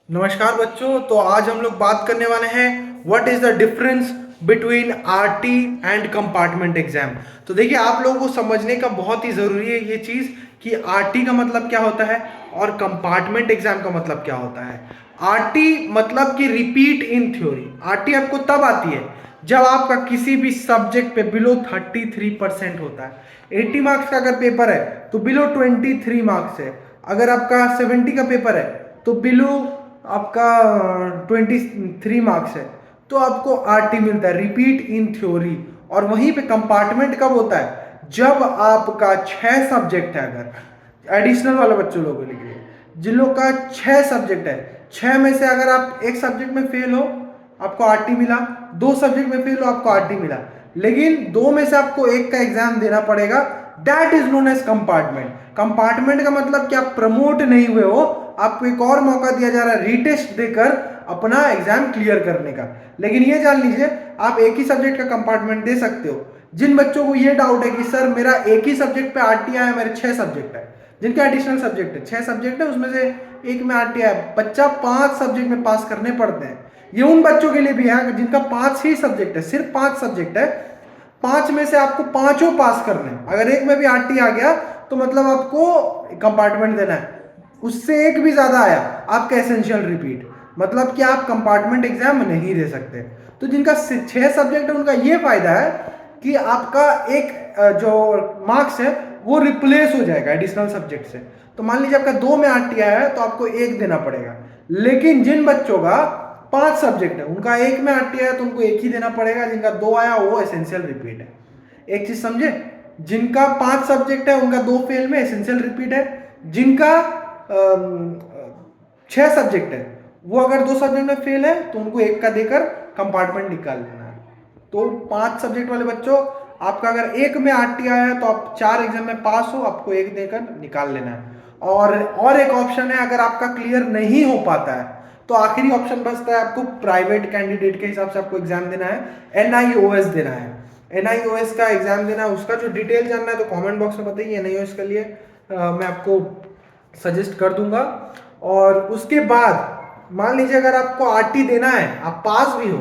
नमस्कार बच्चों। तो आज हम लोग बात करने वाले हैं what is the difference between RT and compartment exam. तो देखिए, आप लोगों को समझने का बहुत ही जरूरी है ये चीज कि आरटी का मतलब क्या होता है और कंपार्टमेंट एग्जाम का मतलब क्या होता है। आरटी मतलब कि रिपीट इन थ्योरी। आरटी आपको तब आती है जब आपका किसी भी सब्जेक्ट पे बिलो 33% होता है। 80 मार्क्स का अगर पेपर है तो बिलो 23 मार्क्स है। अगर आपका 70 का पेपर है तो बिलो आपका 23 मार्क्स है, तो आपको आरटी मिलता है, रिपीट इन थ्योरी। और वहीं पे कंपार्टमेंट कब होता है? जब आपका 6 सब्जेक्ट है। अगर एडिशनल वाले बच्चों लोगों के लिए, जिन लोग का 6 सब्जेक्ट है, 6 में से अगर आप एक सब्जेक्ट में फेल हो आपको आरटी मिला, 2 सब्जेक्ट में फेल हो आपको आरटी मिला, लेकिन 2 में से आपको एक का एग्जाम देना पड़ेगा। That is known as compartment. Compartment का मतलब कि आप प्रमोट नहीं हुए हो, आपको एक और मौका दिया जा रहा है रीटेस्ट देकर अपना एग्जाम क्लियर करने का। लेकिन ये जान लीजिए, आप एक ही सब्जेक्ट का कंपार्टमेंट दे सकते हो। जिन बच्चों को ये डाउट है कि सर मेरा एक ही सब्जेक्ट पे आरटी आया, मेरे 6 सब्जेक्ट है, जिनका एडिशनल सब्जेक्ट है, 6 सब्जेक्ट है, उसमें से एक में आरटी आया, बच्चा 5 सब्जेक्ट में पास करने पड़ते हैं। ये उन बच्चों के लिए भी है जिनका 5 ही सब्जेक्ट है, सिर्फ 5 सब्जेक्ट है, 5 में से आपको पांचों पास करने हैं। अगर एक में भी आरटी आ गया तो मतलब आपको कंपार्टमेंट देना है, उससे एक भी ज्यादा आया आपका एसेंशियल रिपीट, मतलब कि आप कंपार्टमेंट एग्जाम नहीं दे सकते। तो जिनका 6 सब्जेक्ट है उनका ये फायदा है कि आपका एक जो मार्क्स है वो रिप्लेस हो जाएगा एडिशनल सब्जेक्ट से। तो मान लीजिए आपका 2 में आरटी आया है तो आपको एक देना पड़ेगा। लेकिन जिन बच्चों का 5 सब्जेक्ट है उनका एक में आरटी आया तो उनको एक ही देना पड़ेगा, जिनका 2 आया वो एसेंशियल रिपीट है। एक चीज समझे, जिनका 5 सब्जेक्ट है उनका 2 फेल में एसेंशियल रिपीट है। जिनका 6 सब्जेक्ट है वो अगर 2 सब्जेक्ट में फेल है तो उनको एक का देकर कंपार्टमेंट निकाल लेना है। तो 5 सब्जेक्ट वाले बच्चों, आपका अगर एक में आरटी आया है तो आप 4 एग्जाम में पास हो, आपको एक देकर निकाल लेना है। और एक ऑप्शन है, अगर आपका क्लियर नहीं हो पाता है तो आखिरी ऑप्शन बचता है आपको प्राइवेट कैंडिडेट के हिसाब से आपको एग्जाम देना है, एनआईओएस देना है। एनआईओएस का एग्जाम देना है, उसका जो डिटेल जानना है तो कमेंट बॉक्स में बताइए। एनआईओएस के लिए मैं आपको सजेस्ट कर दूंगा। और उसके बाद मान लीजिए अगर आपको आरटी देना है, आप पास भी हो,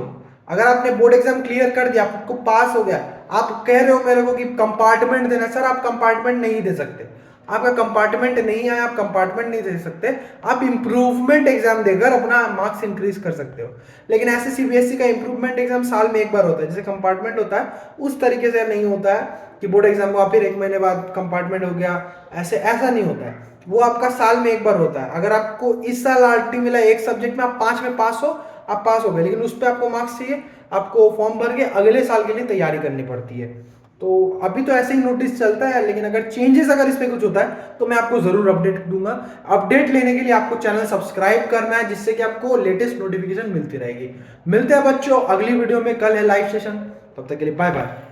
अगर आपने बोर्ड एग्जाम क्लियर कर दिया, आपको पास हो गया, आप कह रहे हो मेरे को कि कंपार्टमेंट देना, सर आप कंपार्टमेंट नहीं दे सकते, आपका कंपार्टमेंट नहीं आया, आप कंपार्टमेंट नहीं दे सकते। आप इंप्रूवमेंट एग्जाम देकर अपना मार्क्स इंक्रीज कर सकते हो। लेकिन ऐसे सीबीएसई का इंप्रूवमेंट एग्जाम साल में एक बार होता है, जैसे कंपार्टमेंट होता है उस तरीके से नहीं होता है कि बोर्ड एग्जाम हुआ फिर 1 महीने बाद कंपार्टमेंट हो गया, ऐसा नहीं होता है। वो आपका साल में एक बार होता है। अगर आपको इस साल आरटी मिला एक सब्जेक्ट में, आप 5 में पास हो, आप पास हो गए, लेकिन उस पर आपको मार्क्स चाहिए, आपको फॉर्म भर के अगले साल के लिए तैयारी करनी पड़ती है। तो अभी तो ऐसे ही नोटिस चलता है, लेकिन अगर चेंजेस अगर इसमें कुछ होता है तो मैं आपको जरूर अपडेट दूंगा। अपडेट लेने के लिए आपको चैनल सब्सक्राइब करना है, जिससे कि आपको लेटेस्ट नोटिफिकेशन मिलती रहेगी। मिलते हैं बच्चों अगली वीडियो में, कल है लाइव सेशन, तब तक के लिए बाय बाय।